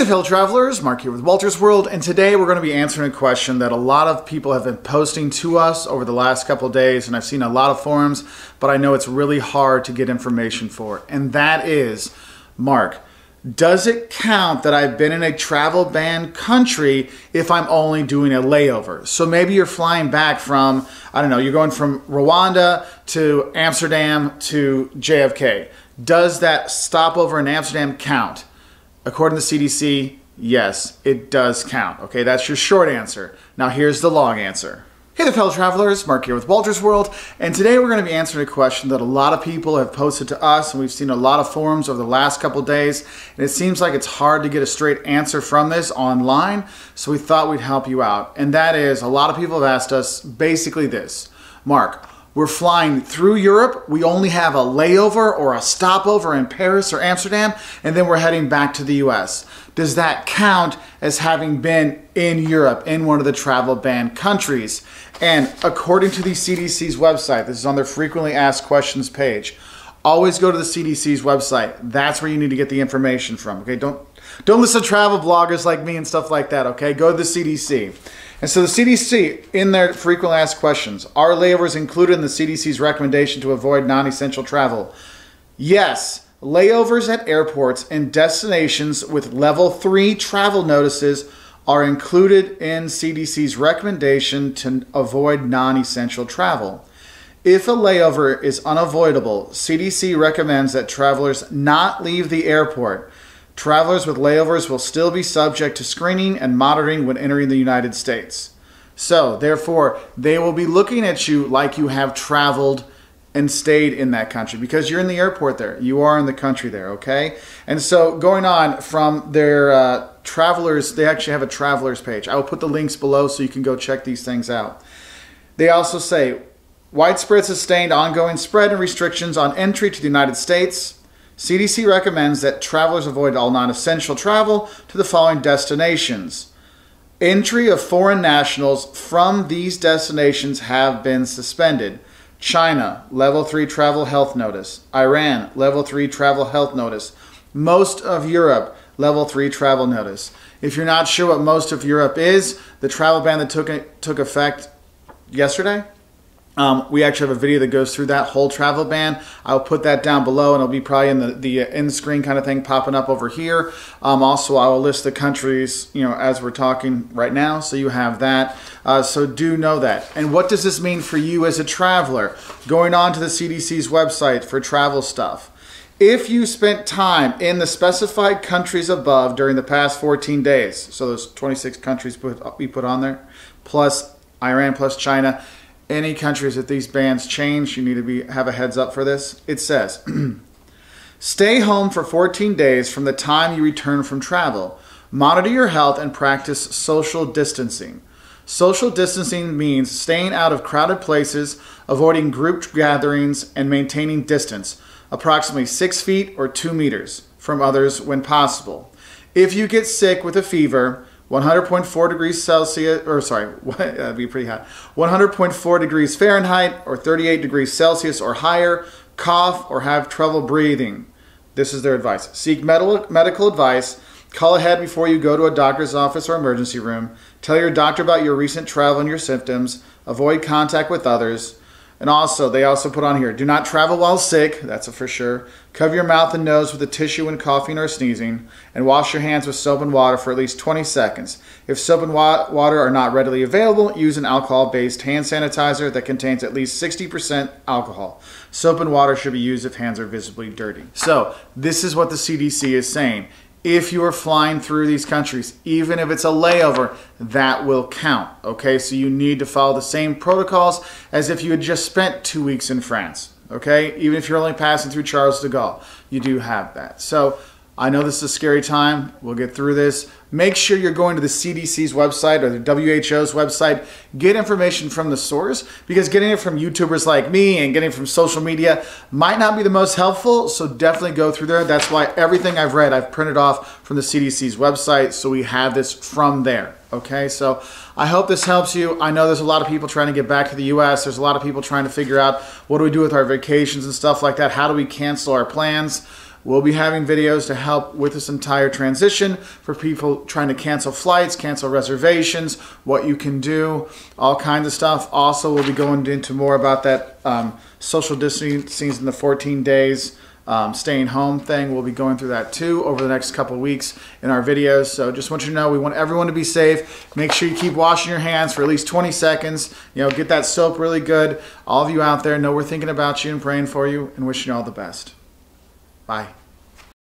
Hey there, fellow travelers, Mark here with Wolters World, and today we're going to be answering a question that a lot of people have been posting to us over the last couple of days, and I've seen a lot of forums, but I know it's really hard to get information for. And that is, Mark, does it count that I've been in a travel ban country if I'm only doing a layover? So maybe you're flying back from, I don't know, you're going from Rwanda to Amsterdam to JFK. Does that stopover in Amsterdam count? According to the CDC, yes, it does count. Okay, that's your short answer. Now here's the long answer. Hey there, fellow travelers, Mark here with Wolters World, and today we're going to be answering a question that a lot of people have posted to us, and we've seen a lot of forums over the last couple of days, and it seems like it's hard to get a straight answer from this online, so we thought we'd help you out. And that is, a lot of people have asked us basically this: Mark, we're flying through Europe, we only have a layover or a stopover in Paris or Amsterdam, and then we're heading back to the US. Does that count as having been in Europe, in one of the travel ban countries? And according to the CDC's website, this is on their frequently asked questions page, always go to the CDC's website. That's where you need to get the information from, okay? Don't listen to travel bloggers like me and stuff like that, okay? Go to the CDC. And so the CDC, in their frequently asked questions, are layovers included in the CDC's recommendation to avoid non-essential travel? Yes, layovers at airports and destinations with level 3 travel notices are included in CDC's recommendation to avoid non-essential travel. If a layover is unavoidable, CDC recommends that travelers not leave the airport. Travelers with layovers will still be subject to screening and monitoring when entering the United States. So, therefore, they will be looking at you like you have traveled and stayed in that country because you're in the airport there. You are in the country there, okay? And so, going on from their travelers, they actually have a travelers page. I will put the links below so you can go check these things out. They also say, widespread sustained ongoing spread and restrictions on entry to the United States. CDC recommends that travelers avoid all non-essential travel to the following destinations. Entry of foreign nationals from these destinations have been suspended. China, level 3 travel health notice. Iran, level 3 travel health notice. Most of Europe, level 3 travel notice. If you're not sure what most of Europe is, the travel ban that took effect yesterday, we actually have a video that goes through that whole travel ban. I'll put that down below, and it'll be probably in the end screen kind of thing popping up over here. Also, I will list the countries, as we're talking right now, so you have that. So do know that. And what does this mean for you as a traveler? Going on to the CDC's website for travel stuff. If you spent time in the specified countries above during the past 14 days, so those 26 countries we put on there, plus Iran, plus China, any countries that these bans change, you need to have a heads up for this. It says, stay home for 14 days from the time you return from travel. Monitor your health and practice social distancing. Social distancing means staying out of crowded places, avoiding group gatherings, and maintaining distance, approximately 6 feet or 2 meters from others when possible. If you get sick with a fever, 100.4 degrees Celsius, that'd be pretty hot, 100.4 degrees Fahrenheit or 38 degrees Celsius or higher, cough or have trouble breathing. This is their advice. Seek medical advice. Call ahead before you go to a doctor's office or emergency room. Tell your doctor about your recent travel and your symptoms. Avoid contact with others. And also, they also put on here, do not travel while sick, that's a for sure. Cover your mouth and nose with a tissue when coughing or sneezing, and wash your hands with soap and water for at least 20 seconds. If soap and water are not readily available, use an alcohol-based hand sanitizer that contains at least 60% alcohol. Soap and water should be used if hands are visibly dirty. So, this is what the CDC is saying. If you are flying through these countries, even if it's a layover, that will count, okay? So you need to follow the same protocols as if you had just spent 2 weeks in France, okay? Even if you're only passing through Charles de Gaulle, you do have that. So I know this is a scary time. We'll get through this. Make sure you're going to the CDC's website or the WHO's website. Get information from the source, because getting it from YouTubers like me and getting it from social media might not be the most helpful, so definitely go through there. That's why everything I've read, I've printed off from the CDC's website, so we have this from there. Okay, so I hope this helps you. I know there's a lot of people trying to get back to the US. There's a lot of people trying to figure out what do we do with our vacations and stuff like that. How do we cancel our plans? We'll be having videos to help with this entire transition for people trying to cancel flights, cancel reservations, what you can do, all kinds of stuff. Also, we'll be going into more about that social distancing in the 14 days. Staying home thing. We'll be going through that too over the next couple of weeks in our videos. So just want you to know we want everyone to be safe. Make sure you keep washing your hands for at least 20 seconds. Get that soap really good. All of you out there know we're thinking about you and praying for you and wishing you all the best. Bye.